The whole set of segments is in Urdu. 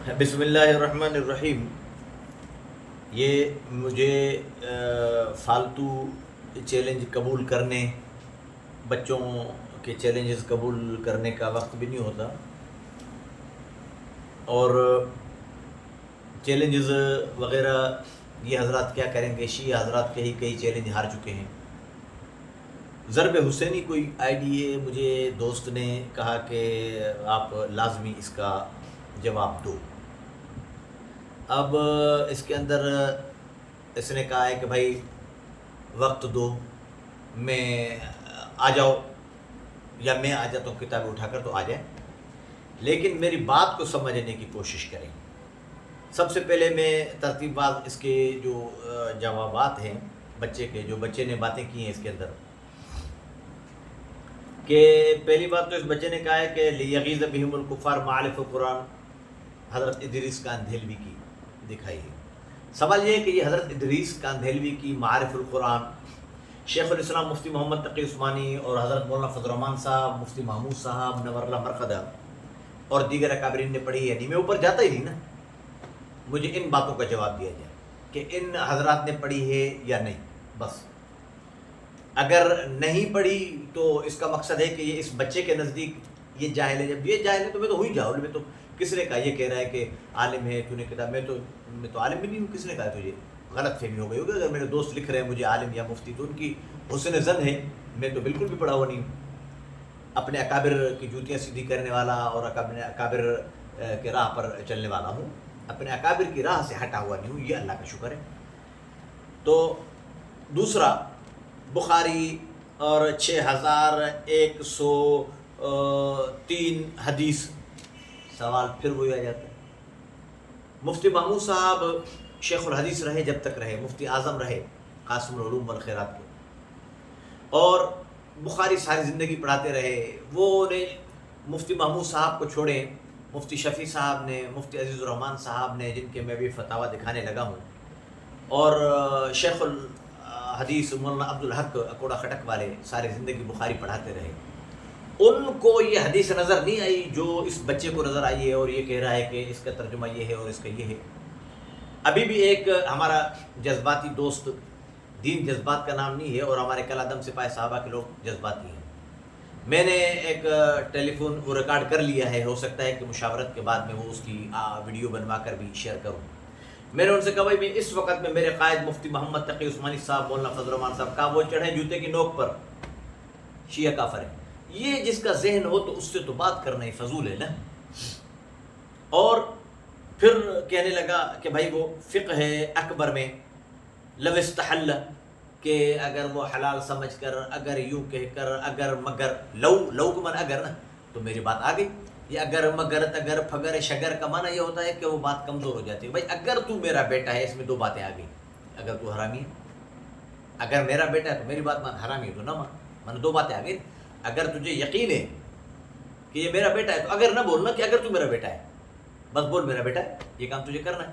بسم اللہ الرحمن الرحیم۔ یہ مجھے فالتو چیلنج قبول کرنے، بچوں کے چیلنجز قبول کرنے کا وقت بھی نہیں ہوتا، اور چیلنجز وغیرہ یہ حضرات کیا کریں گے؟ شیعہ حضرات کے ہی کئی چیلنج ہار چکے ہیں۔ ضرب حسینی کوئی آئی ڈی ہے، مجھے دوست نے کہا کہ آپ لازمی اس کا جواب دو۔ اب اس کے اندر اس نے کہا ہے کہ بھائی وقت دو، میں آ جاؤ، یا میں آ جاتا ہوں کتابیں اٹھا کر، تو آ جائیں، لیکن میری بات کو سمجھنے کی کوشش کریں۔ سب سے پہلے میں ترتیب باز اس کے جو جوابات ہیں بچے کے، جو بچے نے باتیں کی ہیں اس کے اندر، کہ پہلی بات تو اس بچے نے کہا ہے کہ لیغیظ بہم الکفار معالف القرآن، حضرت ادریس کاندھیلوی کی دکھائی ہے۔ سوال یہ ہے کہ یہ حضرت ادریس کاندھیلوی کی معارف القرآن شیخ الاسلام مفتی محمد تقی عثمانی اور حضرت مولانا فضل الرحمان صاحب، مفتی محمود صاحب، منور اللہ مرقدہ اور دیگر اکابرین نے پڑھی ہے نہیں؟ میں اوپر جاتا ہی نہیں نا، مجھے ان باتوں کا جواب دیا جائے کہ ان حضرات نے پڑھی ہے یا نہیں، بس۔ اگر نہیں پڑھی تو اس کا مقصد ہے کہ یہ اس بچے کے نزدیک یہ جاہل ہے۔ جب یہ جاہل ہے تو میں تو ہوئی جاہل، میں تو کس نے کہا؟ یہ کہہ رہا ہے کہ عالم ہے، تو نے کتاب، میں تو عالم بھی نہیں ہوں، کس نے کہا تجھے؟ غلط فہمی ہو گئی ہوگی۔ اگر میرے دوست لکھ رہے ہیں مجھے عالم یا مفتی، تو ان کی حسن زن ہے، میں تو بالکل بھی پڑھا ہوا نہیں ہوں۔ اپنے اکابر کی جوتیاں سیدھی کرنے والا اور اکابر کے راہ پر چلنے والا ہوں، اپنے اکابر کی راہ سے ہٹا ہوا نہیں ہوں، یہ اللہ کا شکر ہے۔ تو دوسرا، بخاری اور 6103 حدیث، سوال پھر وہی آ جاتا ہے۔ مفتی محمود صاحب شیخ الحدیث رہے جب تک رہے، مفتی اعظم رہے قاسم العلوم والخیرات کے، اور بخاری ساری زندگی پڑھاتے رہے۔ وہ نے مفتی محمود صاحب کو چھوڑے، مفتی شفیع صاحب نے، مفتی عزیز الرحمان صاحب نے، جن کے میں بھی فتاویٰ دکھانے لگا ہوں، اور شیخ الحدیث مولانا عبدالحق اکوڑا خٹک والے ساری زندگی بخاری پڑھاتے رہے۔ ان کو یہ حدیث نظر نہیں آئی جو اس بچے کو نظر آئی ہے، اور یہ کہہ رہا ہے کہ اس کا ترجمہ یہ ہے اور اس کا یہ ہے۔ ابھی بھی ایک ہمارا جذباتی دوست، دین جذبات کا نام نہیں ہے، اور ہمارے کالعدم سپاہی صحابہ کے لوگ جذباتی ہیں، میں نے ایک ٹیلی فون وہ ریکارڈ کر لیا ہے، ہو سکتا ہے کہ مشاورت کے بعد میں وہ اس کی ویڈیو بنوا کر بھی شیئر کروں۔ میں نے ان سے کہا بھائی میں اس وقت میں میرے قائد مفتی محمد تقی عثمانی صاحب، مولانا فضل الرحمان صاحب کا وہ چڑھے جوتے کی نوک پر، شیعہ کافر ہے۔ یہ جس کا ذہن ہو تو اس سے تو بات کرنا ہی فضول ہے نا۔ اور پھر کہنے لگا کہ بھائی وہ فقہ اکبر میں لو استحل، کہ اگر وہ حلال سمجھ کر، اگر یوں کہہ کر، اگر مگر، لو کو من اگر نا، تو میری بات آ گئی۔ یہ اگر مگر تگر پھگر شگر کا معنی یہ ہوتا ہے کہ وہ بات کمزور ہو جاتی ہے۔ بھائی اگر تو میرا بیٹا ہے، اس میں دو باتیں آ گئی، اگر تو حرامی ہے، اگر میرا بیٹا ہے تو میری بات مان، حرامی ہے تو نہ مان، دو باتیں آ گئی۔ اگر تجھے یقین ہے کہ یہ میرا بیٹا ہے تو اگر نہ بولنا کہ اگر تو میرا بیٹا ہے، بس بول میرا بیٹا ہے، یہ کام تجھے کرنا ہے۔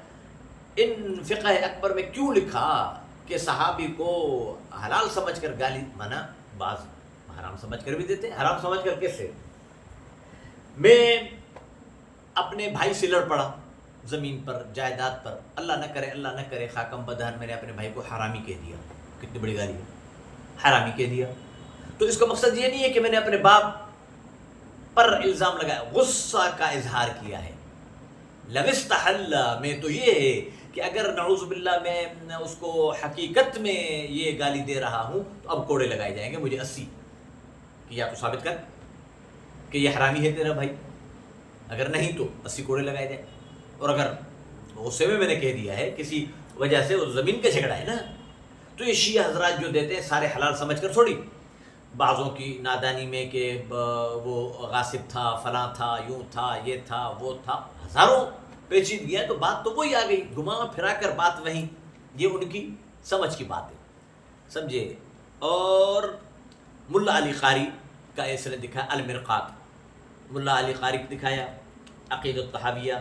ان فقہ اکبر میں کیوں لکھا کہ صحابی کو حلال سمجھ کر گالی، مانا بعض حرام سمجھ کر بھی دیتے ہیں، حرام سمجھ کر کیسے؟ میں اپنے بھائی سے لڑ پڑا زمین پر، جائیداد پر، اللہ نہ کرے خاکم بدہن میں نے اپنے بھائی کو حرامی کہہ دیا، کتنی بڑی گالی ہے، حرامی کہہ دیا۔ تو اس کا مقصد یہ نہیں ہے کہ میں نے اپنے باپ پر الزام لگایا، غصہ کا اظہار کیا ہے۔ لو استحل میں تو یہ ہے کہ اگر نعوذ باللہ میں اس کو حقیقت میں یہ گالی دے رہا ہوں تو اب کوڑے لگائے جائیں گے مجھے 80، کہ یا تو ثابت کر کہ یہ حرامی ہے تیرا بھائی، اگر نہیں تو 80 کوڑے لگائے جائیں۔ اور اگر غصے میں نے کہہ دیا ہے کسی وجہ سے، وہ زمین کا جھگڑا ہے نا، تو یہ شیعہ حضرات جو دیتے ہیں سارے حلال سمجھ کر تھوڑی، بعضوں کی نادانی میں کہ وہ غاصب تھا، فلاں تھا، یوں تھا، یہ تھا، وہ تھا، ہزاروں پیچیدگیاں، تو بات تو وہی آ گئی، گھما پھرا کر بات وہیں، یہ ان کی سمجھ کی بات ہے، سمجھے۔ اور ملا علی قاری کا اس نے دکھایا المرقات، ملا علی قاری کو دکھایا عقیدۃ الطحاویہ،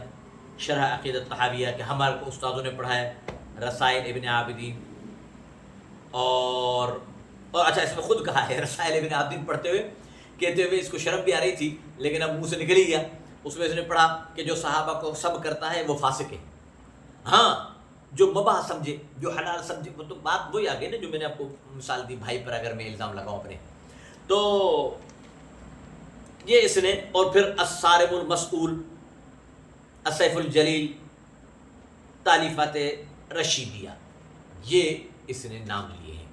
شرح عقیدۃ الطحاویہ، کہ ہمارے کو استادوں نے پڑھایا رسائل ابن عابدین، اور اچھا اس میں خود کہا ہے رسائل ابن عابدین پڑھتے ہوئے، کہتے ہوئے اس کو شرم بھی آ رہی تھی لیکن اب منہ سے نکل ہی گیا، اس میں اس نے پڑھا کہ جو صحابہ کو سب کرتا ہے وہ فاسق ہے، ہاں جو مباح سمجھے، جو حلال سمجھے، وہ تو بات وہی آ گئی نا جو میں نے آپ کو مثال دی بھائی پر اگر میں الزام لگاؤں اپنے. تو یہ اس نے، اور پھر الصارم المسئول، السیف الجلیل، تالیفات رشیدیہ، یہ اس نے نام لیے ہیں.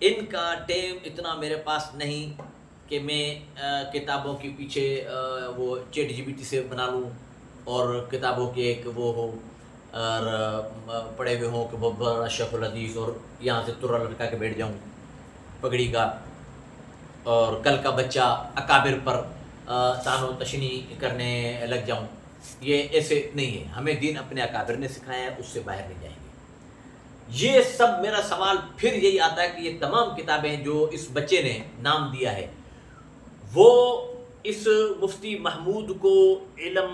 ان کا ٹائم اتنا میرے پاس نہیں کہ میں کتابوں کے پیچھے وہ چیٹ جی پی ٹی سے بنا لوں اور کتابوں کے ایک وہ ہو اور پڑھے ہوئے ہوں کہ بہت بڑا شیخ الحدیث اور یہاں سے ترا لٹکا کے بیٹھ جاؤں پگڑی کا، اور کل کا بچہ اکابر پر تان و تشنیع کرنے لگ جاؤں. یہ ایسے نہیں ہے، ہمیں دین اپنے اکابر نے سکھایا ہے، اس سے باہر نہیں جائیں گے. یہ سب میرا سوال پھر یہی آتا ہے کہ یہ تمام کتابیں جو اس بچے نے نام دیا ہے وہ اس مفتی محمود کو علم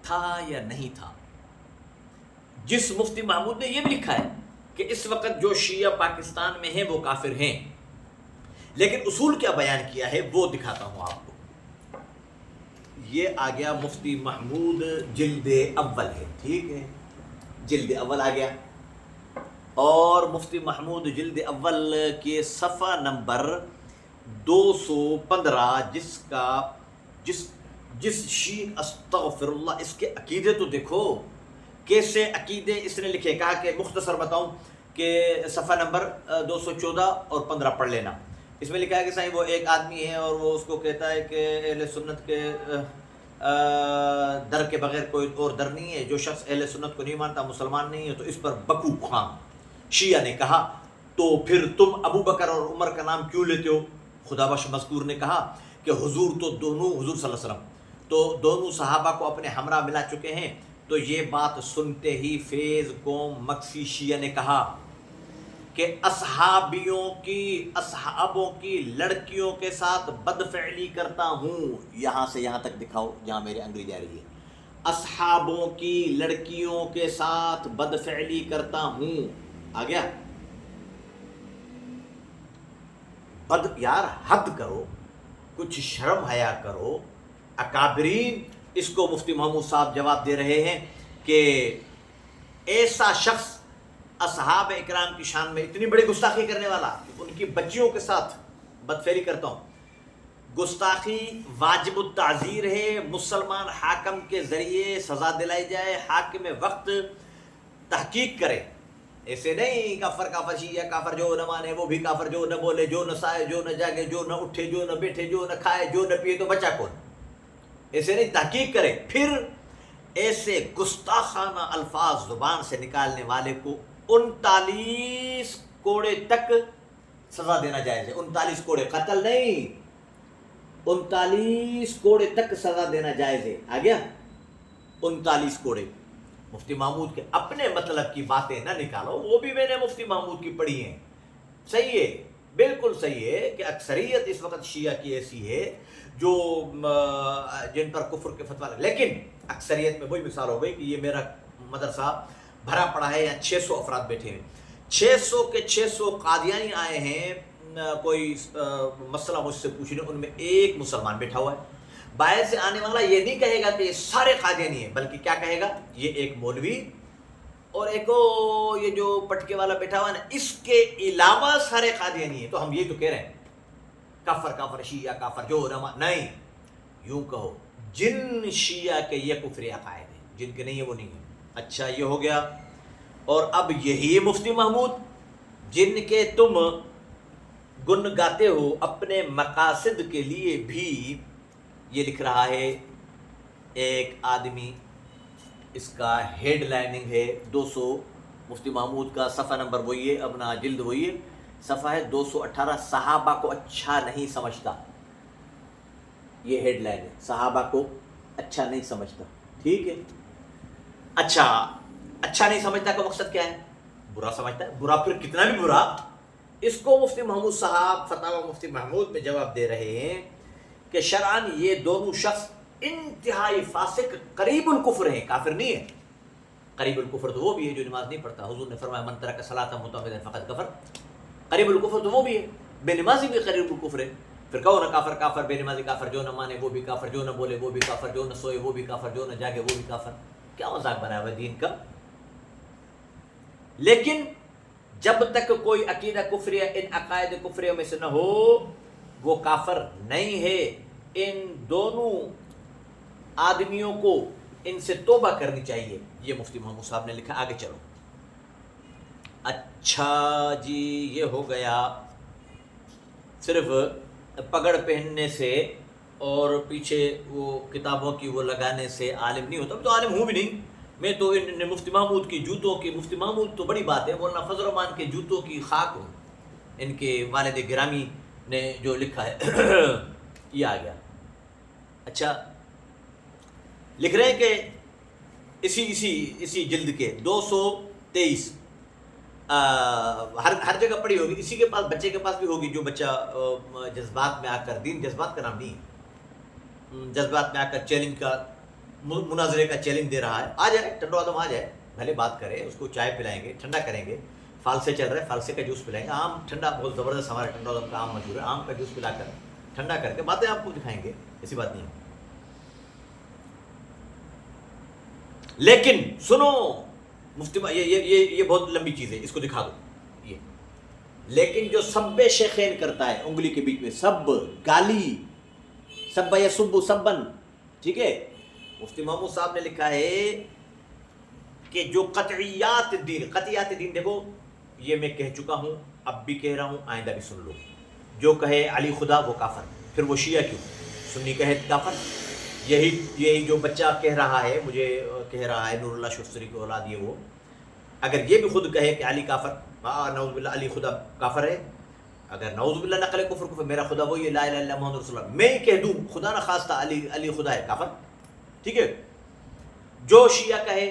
تھا یا نہیں تھا؟ جس مفتی محمود نے یہ بھی لکھا ہے کہ اس وقت جو شیعہ پاکستان میں ہیں وہ کافر ہیں، لیکن اصول کیا بیان کیا ہے وہ دکھاتا ہوں آپ کو. یہ آ گیا مفتی محمود جلد اول ہے، ٹھیک ہے، جلد اول آ گیا، اور مفتی محمود جلد اول کے صفحہ نمبر 215 جس شیخ استغفر اللہ، اس کے عقیدے تو دیکھو کیسے عقیدے اس نے لکھے. کہا کہ مختصر بتاؤں کہ صفحہ نمبر 214 اور 15 پڑھ لینا. اس میں لکھا ہے کہ صحیح وہ ایک آدمی ہے اور وہ اس کو کہتا ہے کہ اہل سنت کے در کے بغیر کوئی اور در نہیں ہے، جو شخص اہل سنت کو نہیں مانتا مسلمان نہیں ہے. تو اس پر بکو خان شیعہ نے کہا تو پھر تم ابو بکر اور عمر کا نام کیوں لیتے ہو؟ خدا بخش مذکور نے کہا کہ حضور صلی اللہ علیہ وسلم تو دونوں صحابہ کو اپنے ہمراہ ملا چکے ہیں. تو یہ بات سنتے ہی فیض قوم مکسی شیعہ نے کہا کہ اصحابوں کی لڑکیوں کے ساتھ بدفعلی کرتا ہوں. یہاں سے یہاں تک دکھاؤ جہاں میری انگلی جا رہی ہے. اصحابوں کی لڑکیوں کے ساتھ بدفعلی کرتا ہوں، آ گیا. یار حد کرو، کچھ شرم حیا کرو. اکابرین اس کو مفتی محمود صاحب جواب دے رہے ہیں کہ ایسا شخص اصحاب اکرام کی شان میں اتنی بڑی گستاخی کرنے والا، ان کی بچیوں کے ساتھ بدفعلی کرتا ہوں. گستاخی واجب التعزیر ہے، مسلمان حاکم کے ذریعے سزا دلائی جائے. حاکم وقت تحقیق کرے، ایسے نہیں کافر شیعہ کافر جو نہ مانے وہ بھی کافر، جو نہ بولے، جو نہ سائے، جو نہ جاگے، جو نہ اٹھے، جو نہ بیٹھے، جو نہ کھائے، جو نہ پیے تو بچہ کون. ایسے نہیں، تحقیق کرے. پھر ایسے گستاخانہ الفاظ زبان سے نکالنے والے کو 39 کوڑے تک سزا دینا جائز ہے. 39 کوڑے، قتل نہیں، 39 کوڑے تک سزا دینا جائز ہے. آ گیا 39 کوڑے. مفتی محمود کے اپنے مطلب کی باتیں نہ نکالو، وہ بھی میں نے مفتی محمود کی پڑھی ہیں. صحیح ہے، بالکل صحیح ہے کہ اکثریت اس وقت شیعہ کی ایسی ہے جو جن پر کفر کے فتویٰ، لیکن اکثریت میں وہی مثال ہو گئی کہ یہ میرا مدرسہ بھرا پڑا ہے، یا 600 افراد بیٹھے ہیں، 600 کے 600 قادیانی آئے ہیں. کوئی مسئلہ مجھ سے پوچھنے، ان میں ایک مسلمان بیٹھا ہوا ہے. باہر سے آنے والا یہ نہیں کہے گا کہ یہ سارے قادیانی ہیں، بلکہ کیا کہے گا، یہ ایک مولوی اور ایک یہ جو پٹکے والا بیٹھا ہوا ہے نا، اس کے علاوہ سارے قادیانی ہیں. تو ہم یہ تو کہہ رہے ہیں کافر شیعہ کافر جو علماء نہیں. یوں کہو جن شیعہ کے یہ کفر عقائد ہیں، جن کے نہیں ہے وہ نہیں ہے. اچھا یہ ہو گیا. اور اب یہی مفتی محمود جن کے تم گن گاتے ہو اپنے مقاصد کے لیے بھی یہ لکھ رہا ہے. ایک آدمی، اس کا ہیڈ لائننگ ہے 200، مفتی محمود کا صفحہ نمبر وہی ہے، اپنا جلد وہی ہے، صفحہ ہے 218. صحابہ کو اچھا نہیں سمجھتا، یہ ہیڈ لائن ہے، صحابہ کو اچھا نہیں سمجھتا. ٹھیک ہے، اچھا نہیں سمجھتا کا مقصد کیا ہے؟ برا سمجھتا ہے. برا پھر کتنا بھی برا. اس کو مفتی محمود صاحب فتاوی مفتی محمود میں جواب دے رہے ہیں کہ شرعاً یہ دونوں شخص انتہائی فاسق قریب الکفر ہیں، کافر نہیں ہے. قریب الکفر تو وہ بھی ہے جو نماز نہیں پڑھتا. حضور نے فرمایا من ترک صلاۃ متعمدا فقد کفر. قریب الکفر تو وہ بھی ہے، بے نمازی بھی قریب الکفر ہے. پھر کہو نا کافر کافر، بے نمازی کافر، جو نہ مانے وہ بھی کافر، جو نہ بولے وہ بھی کافر، جو نہ سوئے وہ بھی کافر، جو نہ جاگے وہ بھی کافر. کیا مذاق بنایا ہوا دین کا. لیکن جب تک کوئی عقیدہ کفریہ ان عقائد کفریہ میں سے نہ ہو وہ کافر نہیں ہے. ان دونوں آدمیوں کو ان سے توبہ کرنی چاہیے. یہ مفتی محمود صاحب نے لکھا. آگے چلو. اچھا جی، یہ ہو گیا صرف پگڑ پہننے سے اور پیچھے وہ کتابوں کی وہ لگانے سے عالم نہیں ہوتا. میں تو عالم ہوں بھی نہیں. میں تو ان مفتی محمود کی جوتوں کی، مفتی محمود تو بڑی بات ہے، مولانا فضل الرحمان کے جوتوں کی خاک ہوں. ان کے والد گرامی نے جو لکھا ہے یہ آ گیا. اچھا، لکھ رہے ہیں کہ اسی جلد کے 223 ہر جگہ پڑھی ہوگی. اسی کے پاس، بچے کے پاس بھی ہوگی، جو بچہ جذبات میں آ کر، دین جذبات کا نام نہیں، جذبات میں آ کر چیلنج کا، مناظرے کا چیلنج دے رہا ہے. آ جائے، ٹنڈو آدم آ جائے، بھلے بات کرے، اس کو چائے پلائیں گے، ٹھنڈا کریں گے. فالسے چل رہے، فالسے کا جوس پلائیں گے. آم ٹھنڈا بہت زبردست، ہمارے ٹنڈو آدم کا آم مشہور ہے. آم کا جوس پلا کر ٹھنڈا کر کے باتیں آپ کو دکھائیں گے، ایسی بات نہیں ہے. لیکن سنو مفتی، یہ بہت لمبی چیز ہے، اس کو دکھا دو. یہ لیکن جو سب شیخین کرتا ہے، انگلی کے بیچ میں سب، گالی، سب یسب سبن، ٹھیک ہے. مفتی محمود صاحب نے لکھا ہے کہ جو قطعیات دین دیکھو، یہ میں کہہ چکا ہوں، اب بھی کہہ رہا ہوں، آئندہ بھی سن لو. جو کہے علی خدا وہ کافر. پھر وہ شیعہ کیوں؟ سنی کہے کافر. یہی جو بچہ کہہ رہا ہے، مجھے کہہ رہا ہے، نور اللہ شستری کی اولاد یہ وہ، اگر یہ بھی خود کہے کہ علی کافر، نعوذ باللہ علی خدا کافر ہے، اگر نعوذ باللہ نقل کفر، میرا خدا وہی ہے لا الہ الا محمد رسول اللہ، میں ہی کہہ دوں خدا نہ خواستہ علی خدا ہے، کافر. ٹھیک ہے. جو شیعہ کہے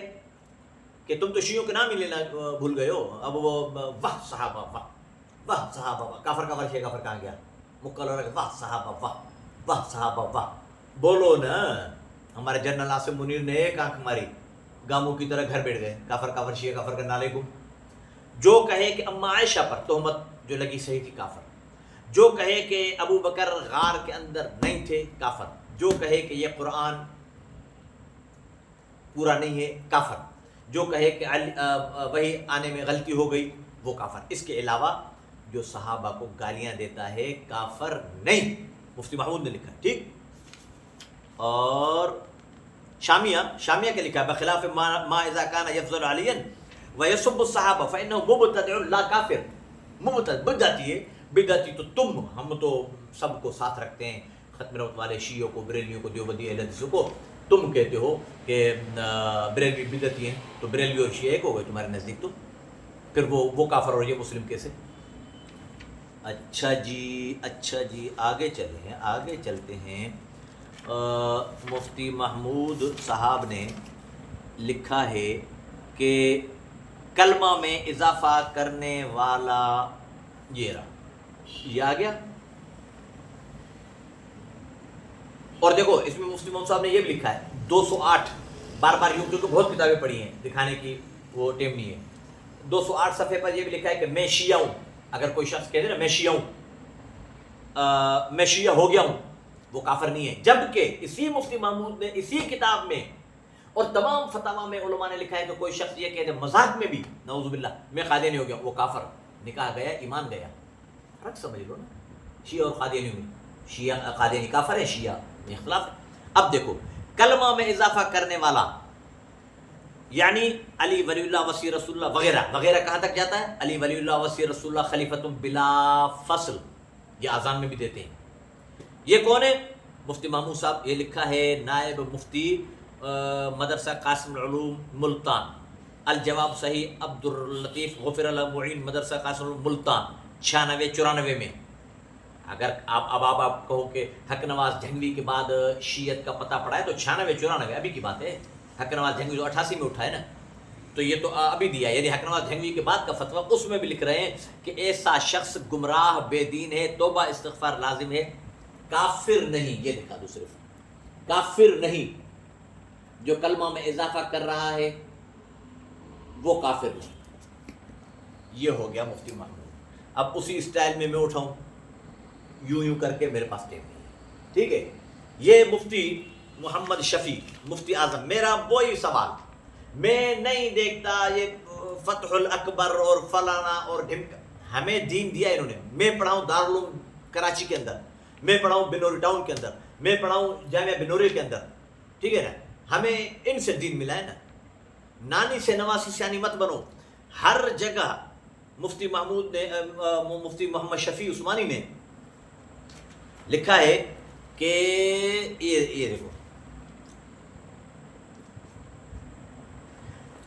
کہ تم تو شیعوں کے نام ہی لینا بھول گئے ہو، اب وہ واہ صحابہ، واہ صحابہ، واہ کافر شیعہ کافر کہاں گیا؟ مکل ہو رہا ہے، واہ صحابہ، واہ صحابہ، واہ. بولو نا. ہمارے جنرل عاصم منیر نے ایک آنکھ ماری، گاموں کی طرح گھر بیٹھ گئے. کافر شیعہ کافر کا نالے کو. جو کہے کہ اما عائشہ پر تہمت جو لگی صحیح تھی، کافر. جو کہے کہ ابو بکر غار کے اندر نہیں تھے، کافر. جو کہے کہ یہ قرآن پورا نہیں ہے، کافر. جو کہے کہ وہی آنے میں غلطی ہو گئی، وہ کافر. اس کے علاوہ جو صحابہ کو گالیاں دیتا ہے، کافر نہیں. مفتی محمود نے لکھا. ٹھیک. اور شامیہ کے لکھا ہے بخلاف ما اذا کان یفضل علیا ویسب الصحابہ فانه مبتدع لا کافر. مبتدع بدعتی ہے. بدعتی تو تم، ہم تو سب کو ساتھ رکھتے ہیں، ختم رحمت والے شیعوں کو، بریلویوں کو، دیوبندی اہل حدیثوں کو. تم کہتے ہو کہ بریلوی بدعتی ہیں، تو بریلوی اور شیعہ ایک ہو گئے تمہارے نزدیک. تو پھر وہ کافر اور یہ مسلم کیسے؟ اچھا جی آگے چلتے ہیں. مفتی محمود صاحب نے لکھا ہے کہ کلمہ میں اضافہ کرنے والا یہ آ گیا. اور دیکھو اس میں مفتی محمود صاحب نے یہ بھی لکھا ہے 208، بار یوں، کیونکہ بہت کتابیں پڑھی ہیں، دکھانے کی وہ ٹائم نہیں ہے. 208 صفحے پر یہ بھی لکھا ہے کہ میں شیعہ ہوں. اگر کوئی شخص کہہ دے نا میں شیعہ ہوں، میں شیعہ ہو گیا ہوں، وہ کافر نہیں ہے. جبکہ اسی مفتی محمود نے اسی کتاب میں اور تمام فتاوا میں علماء نے لکھا ہے کہ کوئی شخص یہ کہہ دے مذاق میں بھی، نعوذ باللہ، میں قادیانی ہو گیا، وہ کافر. نکاح گیا، ایمان گیا. فرق سمجھ لو نا شیعہ اور قادیانی میں. شیعہ قادیانی کافر ہے، شیعہ میں اختلاف ہے. اب دیکھو کلمہ میں اضافہ کرنے والا یعنی علی ولی اللہ وصی رسول اللہ وغیرہ وغیرہ کہاں تک جاتا ہے؟ علی ولی اللہ وصی رسول اللہ خلیفۃ بلا فصل. یہ اذان میں بھی دیتے ہیں. یہ کون ہے؟ مفتی محمود صاحب. یہ لکھا ہے نائب مفتی مدرسہ قاسم العلوم ملتان. الجواب صحیح عبد اللطیف غفر اللہ معین مدرسہ قاسم العلوم ملتان 96-94 میں. اگر آپ کہو کہ حق نواز جھنگوی کے بعد شیعت کا پتہ پڑا ہے تو 96-94 ابھی کی بات ہے. حق نواز جھنگوی جو 88 میں اٹھا ہے نا، تو یہ تو ابھی دیا ہے. یعنی حق نواز جھنگوی کے بعد کا فتویٰ، اس میں بھی لکھ رہے ہیں کہ ایسا شخص گمراہ بے دین ہے، توبہ استغفار لازم ہے، کافر نہیں. یہ لکھا دو صرف، کافر نہیں. جو کلمہ میں اضافہ کر رہا ہے وہ کافر نہیں. یہ ہو گیا مفتی محمود. اب اسی اسٹائل میں اٹھاؤں یوں یوں کر کے میرے پاس ٹائم نہیں ہے. ٹھیک ہے. یہ مفتی محمد شفیع مفتی اعظم. میرا وہی سوال, میں نہیں دیکھتا یہ فتح الاکبر اور فلانا اور ڈھمکا. ہمیں دین دیا انہوں نے. میں پڑھا ہوں دارالعلوم کراچی کے اندر, میں پڑھا ہوں بنوری ٹاؤن کے اندر, میں پڑھا ہوں جامعہ بنوری کے اندر. ٹھیک ہے نا. ہمیں ان سے دین ملا ہے نا. نانی سے نواسی سیانی مت بنو. ہر جگہ مفتی مفتی محمد شفیع عثمانی نے لکھا ہے کہ یہ دیکھو,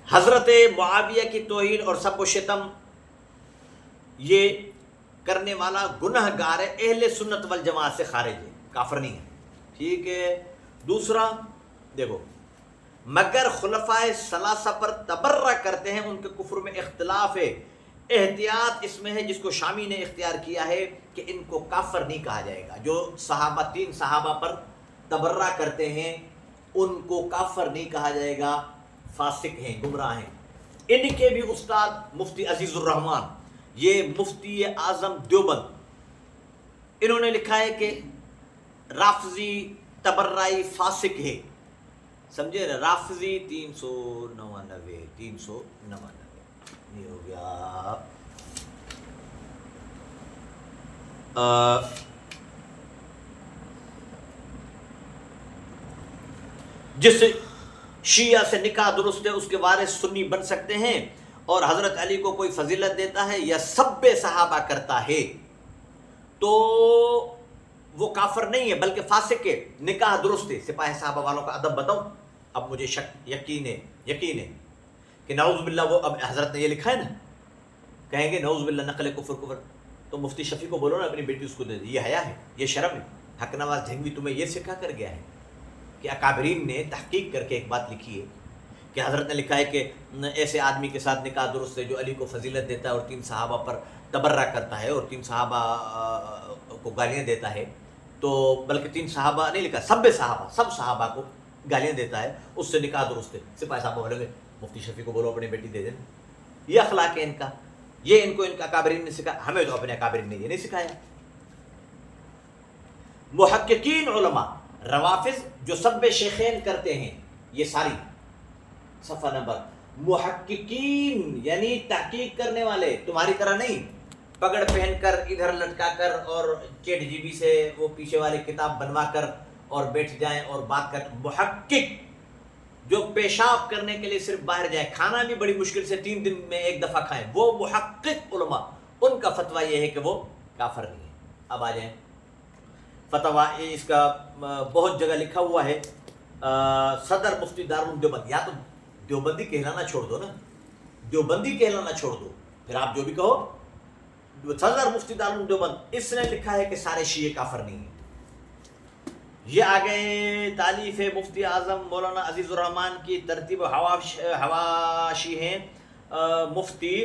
حضرت معاویہ کی توہین اور سب و شتم یہ کرنے والا گناہ گار ہے, اہل سنت والجماعت سے خارج ہے, کافر نہیں ہے. ٹھیک ہے. دوسرا دیکھو, مگر خلفائے ثلاثہ پر تبرہ کرتے ہیں, ان کے کفر میں اختلاف ہے. احتیاط اس میں ہے جس کو شامی نے اختیار کیا ہے کہ ان کو کافر نہیں کہا جائے گا. جو صحابہ 3 صحابہ پر تبرہ کرتے ہیں ان کو کافر نہیں کہا جائے گا, فاسق ہیں, گمراہ ہیں. ان کے بھی استاد مفتی عزیز الرحمان, یہ مفتی اعظم دیوبند, انہوں نے لکھا ہے کہ رافضی تبرعی فاسق ہے. سمجھے نا. رافضی 399 یہ ہو گیا. جس شیعہ سے نکاح درست ہے اس کے وارث سنی بن سکتے ہیں, اور حضرت علی کو کوئی فضیلت دیتا ہے یا سب صحابہ کرتا ہے تو وہ کافر نہیں ہے بلکہ فاسق ہے. نکاح درست ہے. سپاہ صحابہ والوں کا ادب بتاؤں. اب مجھے یقین ہے کہ نعوذ باللہ وہ اب حضرت نے یہ لکھا ہے نا, کہیں گے نعوذ باللہ نقل کفر, تو مفتی شفیع کو بولو نا اپنی بیٹی اس کو دے دے. یہ حیا ہے, یہ شرم ہے. حق نواز جھنگوی تمہیں یہ سکھا کر گیا ہے کہ اکابرین نے تحقیق کر کے ایک بات لکھی ہے کہ حضرت نے لکھا ہے کہ ایسے آدمی کے ساتھ نکاح درست ہے جو علی کو فضیلت دیتا ہے اور 3 صحابہ پر تبرہ کرتا ہے اور 3 صحابہ کو گالیاں دیتا ہے. تو بلکہ 3 صحابہ نہیں لکھا, سب صحابہ کو گالیاں دیتا ہے, اس سے نکاح درست ہے. سپاہی صاحب بولے گے مفتی شفیع کو بولو اپنی بیٹی دے دیں. یہ اخلاق ہے ان کا, یہ ان کو ان کا اکابرین نے سکھایا. ہمیں تو اپنے اکابرین نے یہ نہیں سکھایا. محققین علماء روافض جو سب شیخین کرتے ہیں, یہ ساری صفحہ نمبر, محققین یعنی تحقیق کرنے والے, تمہاری طرح نہیں پگڑ پہن کر ادھر لٹکا کر اور چیٹ جی بی سے وہ پیچھے والے کتاب بنوا کر اور بیٹھ جائیں اور بات کر. محقق جو پیشاب کرنے کے لیے صرف باہر جائیں, کھانا بھی بڑی مشکل سے 3 دن میں 1 دفعہ کھائیں, وہ محقق علماء, ان کا فتویٰ یہ ہے کہ وہ کافر نہیں ہے. اب آ جائیں فتویٰ, اس کا بہت جگہ لکھا ہوا ہے. صدر مفتی دارالعلوم دیوبند, یا تو دیوبندی کہلانا چھوڑ دو نا, دیوبندی کہلانا چھوڑ دو, پھر آپ جو بھی کہو. صدر مفتی دارالعلوم دیوبند, اس نے لکھا ہے کہ سارے شیعہ کافر نہیں ہیں. یہ آگے تالیف مفتی اعظم مولانا عزیز الرحمان کی ترتیب حواشی ہیں مفتی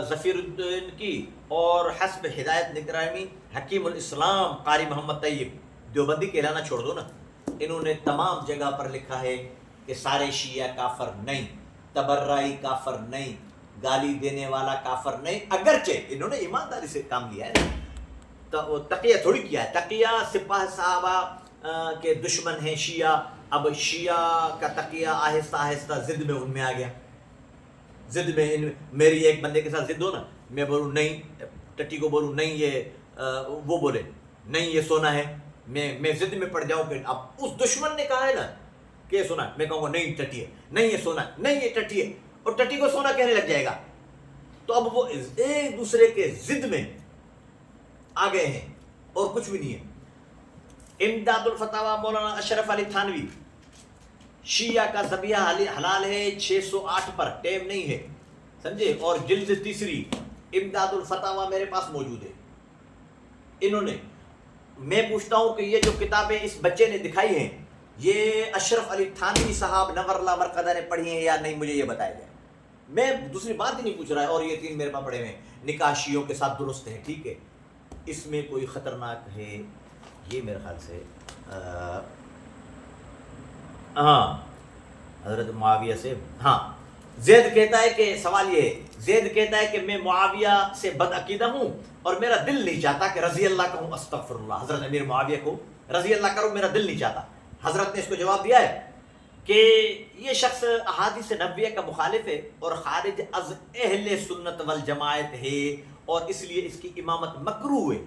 ظفیر الدین کی, اور حسب ہدایت نگرامی حکیم الاسلام قاری محمد طیب. دیوبندی کہلانا چھوڑ دو نا. انہوں نے تمام جگہ پر لکھا ہے کہ سارے شیعہ کافر نہیں, تبرعی کافر نہیں, گالی دینے والا کافر نہیں, اگرچہ انہوں نے ایمانداری سے کام لیا ہے, تو تقیہ تھوڑی کیا ہے. تقیہ سپاہ صحابہ کے دشمن ہیں شیعہ. اب شیعہ کا تقیہ آہستہ آہستہ ضد میں ان میں آ گیا. ضد میں میری ایک بندے کے ساتھ ضد ہو نا, میں بولوں نہیں, ٹٹی کو بولوں نہیں یہ وہ بولے نہیں یہ سونا ہے, میں ضد میں پڑ جاؤں کہ اب اس دشمن نے کہا ہے نا کہ یہ سونا ہے, میں کہوں گا نہیں ٹٹی ہے, نہیں یہ سونا ہے, نہیں یہ ٹٹی ہے, اور ٹٹی کو سونا کہنے لگ جائے گا. تو اب وہ ایک دوسرے کے ضد میں آ گئے ہیں اور کچھ بھی نہیں ہے. امداد الفتاوی مولانا اشرف علی تھانوی, شیعہ کا ذبیحہ حلال ہے 608 پر, ٹائم نہیں ہے سمجھے, اور جلد 3 امداد الفتاوی میرے پاس موجود ہے. انہوں نے, میں پوچھتا ہوں کہ یہ جو کتابیں اس بچے نے دکھائی ہیں یہ اشرف علی تھانوی صاحب نور اللہ مرقدہ نے پڑھی ہیں یا نہیں, مجھے یہ بتایا جائے. میں دوسری بات ہی نہیں پوچھ رہا ہے. اور یہ 3 میرے پاس پڑھے ہوئے ہیں, نکاح شیعوں کے ساتھ درست ہے, ٹھیک ہے, اس میں کوئی خطرناک ہے یہ میرے خیال سے ہاں حضرت معاویہ سے, ہاں زید کہتا ہے کہ سوال یہ ہے، زید کہتا ہے کہ میں معاویہ سے بد عقیدہ ہوں اور میرا دل نہیں چاہتا کہ رضی اللہ کہوں، استغفر اللہ، حضرت امیر معاویہ کو رضی اللہ کروں، میرا دل نہیں چاہتا۔ حضرت نے اس کو جواب دیا ہے کہ یہ شخص احادیث نبویہ کا مخالف ہے اور خارج از اہل سنت والجماعت ہے، اور اس لیے اس کی امامت مکروہ ہے۔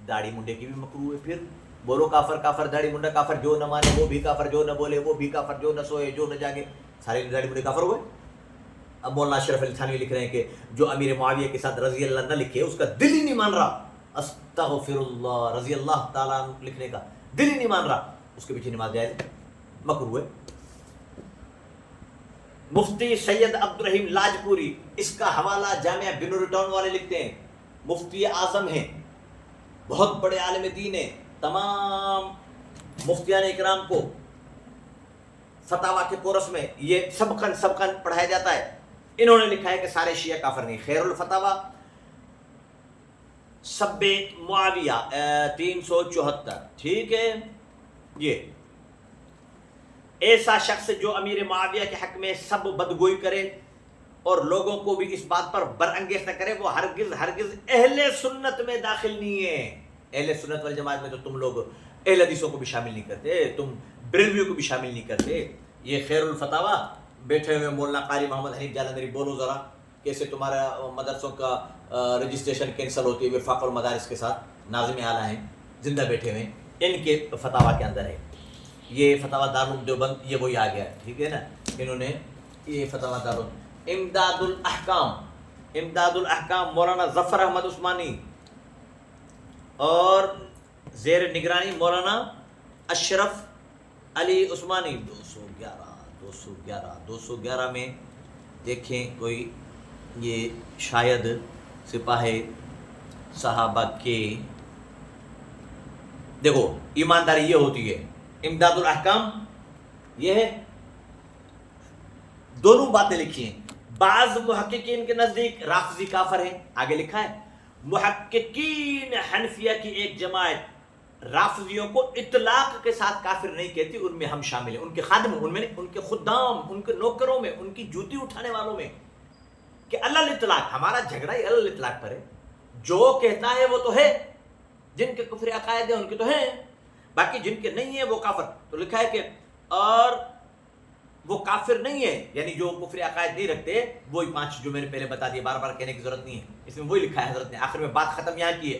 داڑھی منڈے کی بھی مکروہ ہے، پھر بولو کافر کافر، داڑھی منڈا کافر، جو نہ مانے وہ بھی کافر، جو نہ بولے وہ بھی کافر، جو نہ سوئے جو نہ جاگے سارے داڑھی منڈے کافر ہوئے۔ اب مولانا اشرف علی تھانوی لکھ رہے ہیں کہ جو امیر معاویہ کے ساتھ رضی اللہ نہ لکھے اس کا دل ہی نہیں مان رہا، استغفر اللہ، رضی اللہ تعالیٰ لکھنے کا دل ہی نہیں مان رہا، اس کے پیچھے نماز جائز ہے، مکروہ ہے۔ مفتی سید عبد الرحیم لاجپوری، اس کا حوالہ جامعہ بنور ٹاؤن والے لکھتے ہیں، مفتی اعظم ہیں، بہت بڑے عالم دین ہیں، تمام مفتیان اکرام کو فتاوی کے کورس میں یہ سبقاً پڑھایا جاتا ہے۔ انہوں نے لکھا ہے کہ سارے شیعہ کافر نہیں۔ خیر الفتاوی سب معاویہ 374، ٹھیک ہے۔ یہ ایسا شخص جو امیر معاویہ کے حق میں سب بدگوئی کرے اور لوگوں کو بھی اس بات پر برانگیز نہ کرے، وہ ہرگز اہل سنت میں داخل نہیں ہے۔ اہل سنت والجماعت میں تو تم لوگ اہل حدیثوں کو بھی شامل نہیں کرتے، تم بریلویوں کو بھی شامل نہیں کرتے۔ یہ خیر الفتاوی بیٹھے ہوئے مولانا قاری محمد حنیف جالندھری، بولو ذرا کیسے تمہارا مدرسوں کا رجسٹریشن کینسل ہوتی ہے وفاق المدارس کے ساتھ، ناظم اعلیٰ ہیں زندہ بیٹھے ہوئے، ان کے فتاوی کے اندر ہے یہ فتاوی دارالعلوم دیوبند، یہ وہی آ گیا ہے، ٹھیک ہے نا۔ انہوں نے یہ فتاوی دارالعلوم امداد الاحکام مولانا ظفر احمد عثمانی، اور زیر نگرانی مولانا اشرف علی عثمانی، 211 میں دیکھیں کوئی یہ شاید سپاہ صحابہ کے، دیکھو ایمانداری یہ ہوتی ہے، امداد الاحکام یہ ہے، دونوں باتیں لکھی ہیں۔ بعض محققین کے نزدیک رافضی کافر ہیں، آگے لکھا ہے محققین حنفیہ کی ایک جماعت رافضیوں کو اطلاق کے ساتھ کافر نہیں کہتی، ان میں ہم شامل ہیں، ان کے خادم، ان میں ان کے خدام، ان کے نوکروں میں، ان کی جوتی اٹھانے والوں میں، کہ اللہ الاطلاق، ہمارا جھگڑا ہی اللہ الاطلاق پر ہے، جو کہتا ہے وہ تو ہے، جن کے کفر عقائد ہیں ان کے تو ہیں، باقی جن کے نہیں ہیں وہ کافر۔ تو لکھا ہے کہ اور وہ کافر نہیں ہے، یعنی جو کفر عقائد نہیں رکھتے، وہی 5 جو میں نے پہلے بتا دیا، بار بار کہنے کی ضرورت نہیں ہے، اس میں وہی لکھا ہے حضرت نے، آخر میں بات ختم یہاں کی ہے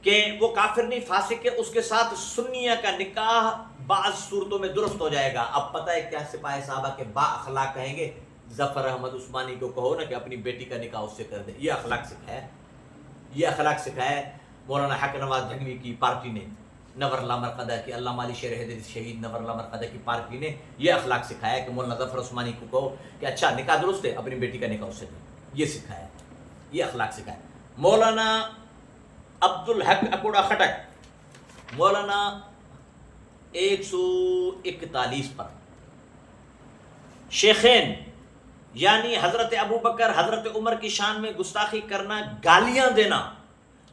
کہ وہ کافر نہیں، فاسق ہے، اس کے ساتھ سنیہ کا نکاح بعض صورتوں میں درست ہو جائے گا۔ اب پتہ ہے کیا سپاہ صحابہ کے با اخلاق کہیں گے، ظفر احمد عثمانی کو کہو نا کہ اپنی بیٹی کا نکاح اس سے کر دے، یہ اخلاق سکھایا ہے، یہ اخلاق سکھایا ہے مولانا حق نواز جھنگوی کی پارٹی نے، نور اللہ مرقدہ کی، علامہ علی شیر حیدری شہید نور اللہ مرقدہ کی پارٹی نے یہ اخلاق سکھایا ہے کہ مولانا ظفر عثمانی کو کہو کہ اچھا نکاح درست ہے، اپنی بیٹی کا نکاح اس سے دے، یہ سکھایا ہے، یہ اخلاق سکھایا ہے۔ مولانا عبدالحق اکوڑا خٹک، مولانا 141 پر، شیخین یعنی حضرت ابوبکر حضرت عمر کی شان میں گستاخی کرنا، گالیاں دینا،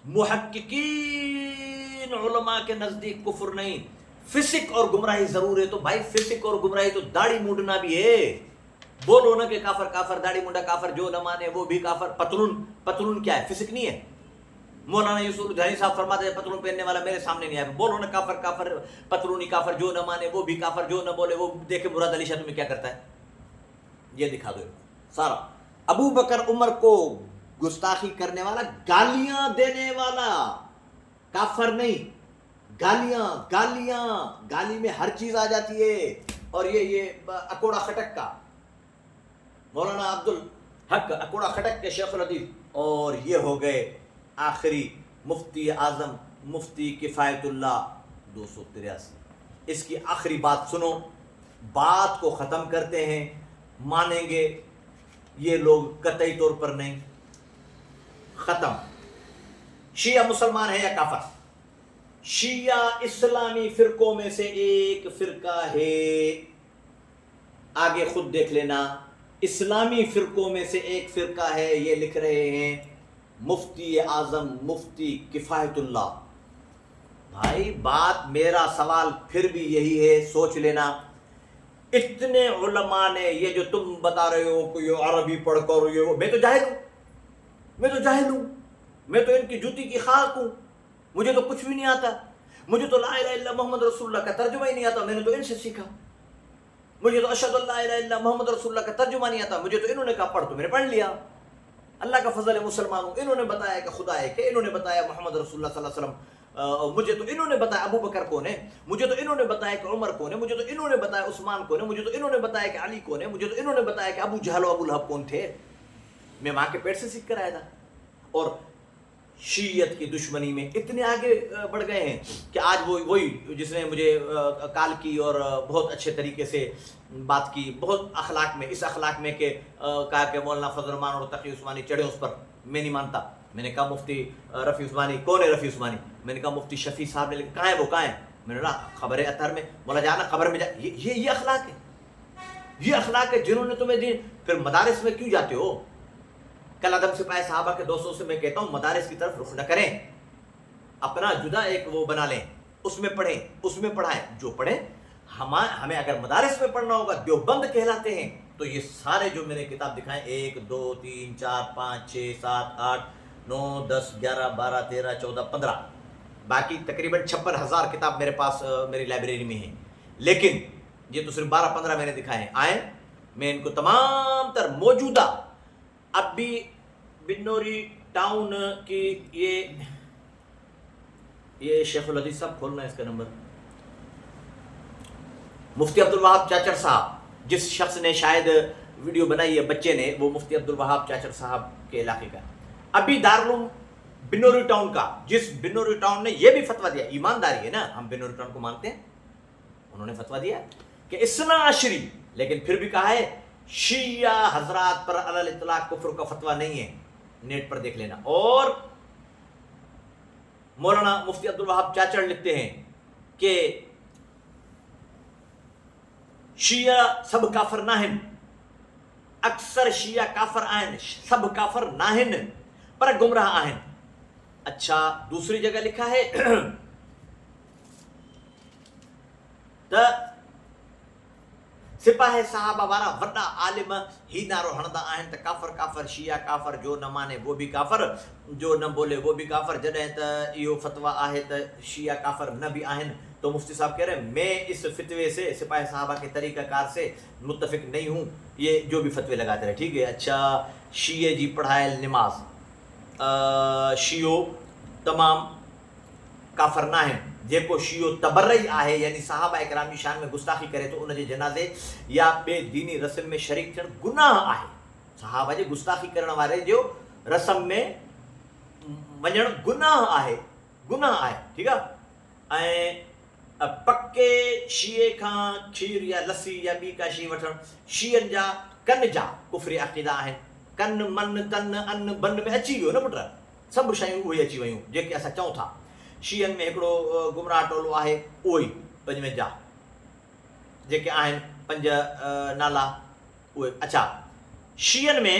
محققین علماء کے نزدیک کفر نہیں، فسق اور گمراہی ضرور ہے۔ تو بھائی فسق اور گمراہی تو داڑھی مونڈنا بھی ہے، بولو نا کہ کافر کافر، داڑھی مونڈا کافر، جو نہ مانے وہ بھی کافر۔ پتلون کیا ہے؟ فسق نہیں ہے؟ مولانا یوسف جہانی صاحب فرماتے ہیں پتلون پہننے والا میرے سامنے نہیں آیا، بولو نا کافر کافر، پتلونی کافر، جو نہ مانے وہ بھی کافر، جو نہ بولے وہ۔ دیکھے مراد علی شاہ تمہیں کیا کرتا ہے، یہ دکھا دو سارا۔ ابو بکر عمر کو گستاخی کرنے والا، گالیاں دینے والا، کافر نہیں، گالی میں ہر چیز آ جاتی ہے۔ اور یہ اکوڑا خٹک کا مولانا عبدالحق اکوڑا خٹک کے شیخ الحدیث، اور یہ ہو گئے آخری مفتی اعظم مفتی کفایت اللہ 283۔ اس کی آخری بات سنو، بات کو ختم کرتے ہیں، مانیں گے یہ لوگ قطعی طور پر نہیں، ختم۔ شیعہ مسلمان ہے یا کافر؟ شیعہ اسلامی فرقوں میں سے ایک فرقہ ہے، آگے خود دیکھ لینا، اسلامی فرقوں میں سے ایک فرقہ ہے، یہ لکھ رہے ہیں مفتی اعظم مفتی کفایت اللہ۔ بھائی بات، میرا سوال پھر بھی یہی ہے، سوچ لینا، اتنے علماء نے یہ جو تم بتا رہے ہو کہ یہ عربی پڑھ کر یہ میں تو جاہل ہوں، میں تو ان کی جوتی کی خاک ہوں، مجھے تو کچھ بھی نہیں آتا، مجھے تو لا الہ الا محمد رسول اللہ کا ترجمہ ہی نہیں آتا، میں نے تو ان سے سیکھا، مجھے تو اشہد اللہ الہ الا محمد رسول اللہ کا ترجمہ نہیں آتا، مجھے تو انہوں نے کہا پڑھ تو میں نے پڑھ لیا، اللہ کا فضل ہے مسلمان ہوں، انہوں نے بتایا کہ خدا ہے، کہ انہوں نے بتایا محمد رسول اللہ صلی اللہ علیہ وسلم، مجھے تو انہوں نے بتایا ابو بکر کون ہے، مجھے تو انہوں نے بتایا کہ عمر کون ہے، مجھے تو انہوں نے بتایا عثمان کون ہے، مجھے تو انہوں نے بتایا کہ علی کون ہے، مجھے تو انہوں نے بتایا کہ ابو جہل و ابو لہب کون تھے، میں ماں کے پیٹ سے سیکھ کر آیا تھا۔ اور شیعت کی دشمنی میں اتنے آگے بڑھ گئے ہیں کہ آج وہی جس نے مجھے کال کی اور بہت اچھے طریقے سے بات کی، بہت اخلاق میں، اس اخلاق میں کہ کہا کہ مولانا فضل الرحمان اور تقی عثمانی چڑھے اس پر، میں نہیں مانتا، میں نے کہا مفتی رفیع عثمانی کون ہے رفیع عثمانی، میں نے کہا مفتی شفیع صاحب نے کہاں ہے وہ کہاں ہے، میں نے کہا خبر ہے اطہر میں، مولا جانا خبر میں جا، یہ اخلاق ہے، یہ اخلاق ہے جنہوں نے تمہیں دی۔ پھر مدارس میں کیوں جاتے ہو؟ کل عدم سپاہی صحابہ کے دوستوں سے میں کہتا ہوں مدارس کی طرف رخ نہ کریں، اپنا جدا ایک وہ بنا لیں، اس میں پڑھیں، اس میں پڑھائیں، جو پڑھیں ہمیں اگر مدارس میں پڑھنا ہوگا، دیوبند کہلاتے ہیں، تو یہ سارے جو میں نے کتاب دکھائیں 1 2 3 4 5 6 7 8 9 10 11 12 13 14 15 باقی تقریباً 56,000 کتاب میرے پاس میری لائبریری میں ہیں، لیکن یہ تو صرف 12-15 میں نے دکھائے ہیں، آئیں میں ان کو تمام تر موجودہ اب بھی بنوری ٹاؤن کی یہ شیخ الحدیث صاحب کھولنا ہے اس کا نمبر، مفتی عبدالوہاب چاچر صاحب، جس شخص نے شاید ویڈیو بنائی ہے بچے نے، وہ مفتی عبدالوہاب چاچر صاحب کے علاقے کا، ابھی دارالعلوم بنوری ٹاؤن کا، جس بنوری ٹاؤن نے یہ بھی فتویٰ دیا، ایمانداری ہے نا، ہم بنوری ٹاؤن کو مانتے ہیں، انہوں نے فتویٰ دیا کہ اثنا عشری، لیکن پھر بھی کہا ہے شیعہ حضرات پر علی الاطلاق کفر کا فتویٰ نہیں ہے، نیٹ پر دیکھ لینا۔ اور مولانا مفتی عبدالوہاب چاچڑ لکھتے ہیں کہ شیعہ سب کافر ناہن، اکثر شیعہ کافر آہن، سب کافر ناہن پر گمراہ آہن۔ اچھا دوسری جگہ لکھا ہے سپاہ صحابہ وارا وڈا عالم ہی نارو ہندا آہن تے کافر شیعہ کافر، جو نہ مانے وہ بھی کافر، جو نہ بولے وہ بھی کافر، جڏهن ته اهو فتوا آهي ته شیعہ کافر نہ بھی آہن۔ تو مفتی صاحب کہہ رہے ہیں میں اس فتوے سے، سپاہ صحابہ کے طریقہ کار سے متفق نہیں ہوں، یہ جو بھی فتوے لگاتے رہے، ٹھیک ہے۔ اچھا شیعہ جی پڑھائل نماز، شیعو تمام کافر نہ ہیں، جيڪو شيعو تبرعي آهي یعنی صحابہ اکرام جي شان میں گستاخی کرے تو ان جي جنازے یا بے دینی رسم میں شریک ٿيڻ گناہ آهي، صحابہ جي گستاخی کرڻ وارے جو رسم میں وڃڻ گناہ آهي، ٹھیک ہے۔ ۽ پڪي شيعي کان کھير یا لسی یا ٻي کا شيءِ وٺڻ، شيعن جا کن جا کفري عقيدا آهن، کن من تن ان بن میں اچي ويو نه پٽ، سڀ شيون اهي اچي ويون جيڪي اسان چون ٿا۔ شيعن میں هڪڙو گمراہ ٽولو آهي اهي 55 جيڪي آهن 5 نالا اهي۔ اچھا شيعن میں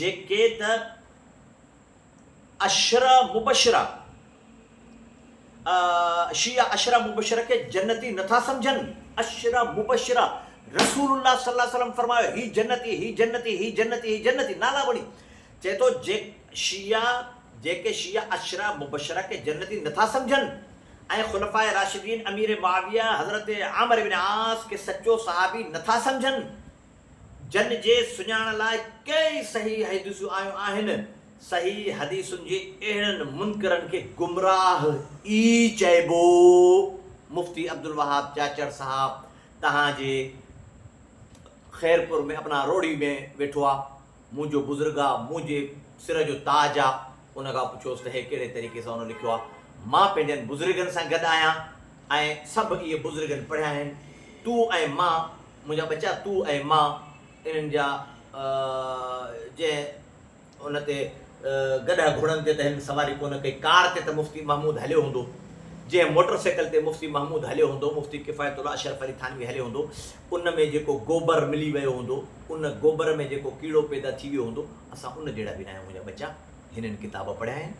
جيڪي ته اشرا مبشرہ شیعہ اشرا مبشرہ کے جنتی نٿا سمجھن، اشرا مبشرہ رسول اللہ صلی اللہ علیہ وسلم فرمایا ہی جنتی ہی جنتی ہی جنتی ہی جنتی، نالا بڑی چے تو جيڪي شيعہ اشرا مبشرہ کے جنتی نٿا سمجھن ۽ خلفائے راشدین امیر معاویہ حضرت عامر بن عاص کے سچو صحابی نٿا سمجھن، جن جے سڃاڻ لاءِ ڪئی صحیح حدیثون آيون آهن، صحیح حدیثن جي اهڙن منکرن کے گمراہ ای چئبو۔ مفتی عبدالوہاب چاچڑ صاحب تہاں جے خیر پور میں اپنا روڑی میں ویٹھو آ، منجو بزرگ آ، منجے سر جو تاج آ، ان کا پوچھوس ته کہڑے طریقے سے انہوں لکھو آ، ماں پنجن بزرگن سے گڈ آیا ۽ سب یہ بزرگن پڑھیا ہیں، تو ۽ ماں منجا بچا، تو ۽ ماں انہن جا جے ان تے گڈا گھوڑن تے ته سواری کون کئی، کار تے مفتی محمود ہلیو ہوندو، جے موٹر سائیکل تے مفتی محمود ہلیو ہوندو، مفتی کفایت اللہ اشرف علی تھانوی ہلیو ہوندو، ان میں جيڪو گوبر ملی ويو ہوندو، ان گوبر میں جيڪو کیڑو پیدا تھی ويو ہوندو، اساں ان جهڙا بي نہ آهيون منهنجا بچا، هنن کتاب پڙھیا آهن،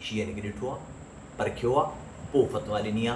شيعن کي ڏٺو آ، پرکيو آ، پوءِ فتوا ڏني آ،